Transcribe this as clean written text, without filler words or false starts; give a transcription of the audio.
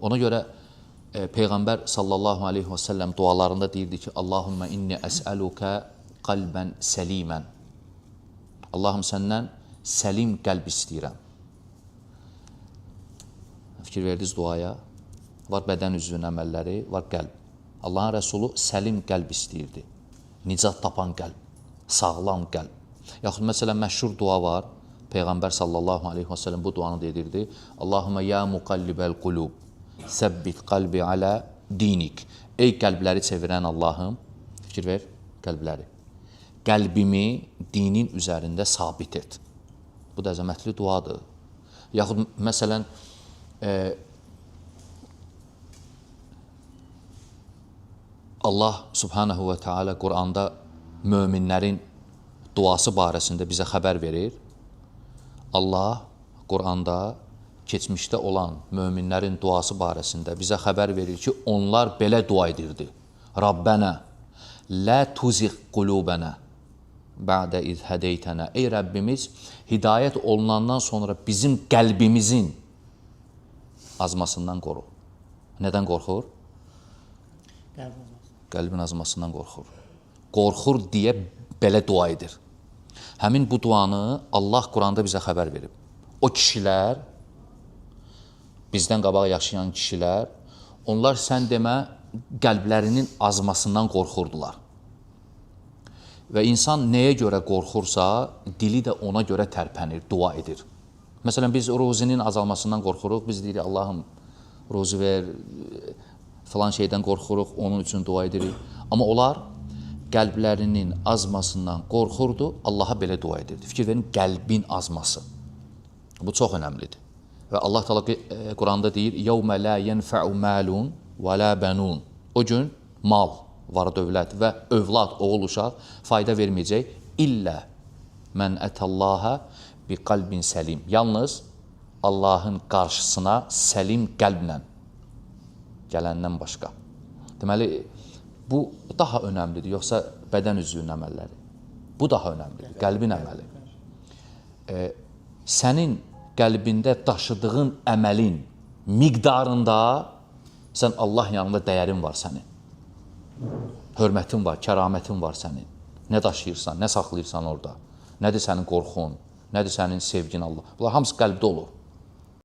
Ona görə Peyğəmbər sallallahu aleyhi və səlləm dualarında deyirdi ki, Allahümmə inni əsəlukə qalbən səlimən. Allahım səndən səlim qəlb istəyirəm. Fikir verdiniz duaya. Var bədən üzvünün əməlləri, var qəlb. Allahın Rəsulu səlim qəlb istəyirdi. Nicat tapan qəlb, sağlam qəlb. Yaxud məsələn, məşhur dua var. Peyğəmbər sallallahu aleyhi və səlləm bu duanı dedirdi. Allahümmə ya muqallibəl qulub, səbbit qalbi alə dinik. Ey qəlbləri çevirən Allahım, fikir ver, qəlbləri. Qəlbimi dinin üzərində sabit et. Bu da əzəmətli duadır. Yaxud məsələn, Allah subhanahu və teala Quranda möminlərin duası barəsində bizə xəbər verir. Allah Quranda keçmişdə olan möminlərin duası barəsində bizə xəbər verir ki, onlar belə dua edirdi. Rabbənə, lə tuziq qulubənə, bə'də iz hədeytənə. Ey Rəbbimiz, hidayət olunandan sonra bizim qəlbimizin azmasından qoru. Nədən qorxur? Qəlbin azmasından qorxur. Qorxur deyə belə dua edir. Həmin bu duanı Allah Quranda bizə xəbər verib. O kişilər, bizdən qabaq yaşayan kişilər, onlar sən demə qəlblərinin azmasından qorxurdular. Və insan nəyə görə qorxursa, dili də ona görə tərpənir, dua edir. Məsələn, biz ruzinin azalmasından qorxuruq, biz deyirik, Allahım, ruzi ver, falan şeydən qorxuruq, onun üçün dua edirik. Amma onlar qəlblərinin azmasından qorxurdu, Allaha belə dua edirdi. Fikir verin, qəlbin azması. Bu çox önəmlidir. Və Allah Teala Quranda deyir, يَوْمَ لَا يَنْفَعُ مَالٌ وَلَا بَنُونَ. O gün mal, var dövlət və övlad, oğul uşaq fayda verməyəcək. İllə mən ətəllaha bi qalbin səlim. Yalnız Allahın qarşısına səlim qəlblə gələndən başqa. Deməli, bu daha önəmlidir, yoxsa bədən üzvünün əməlləri. Bu daha önəmlidir, qəlbin əməli. Sənin qəlbində daşıdığın əməlin miqdarında sən Allah yanında dəyərin var sənin. Hörmətin var, kəramətin var sənin. Nə daşıyırsan, nə saxlayırsan orada. Nədir sənin qorxun, nədir sənin sevgin Allah. Bunlar hamısı qəlbdə olur.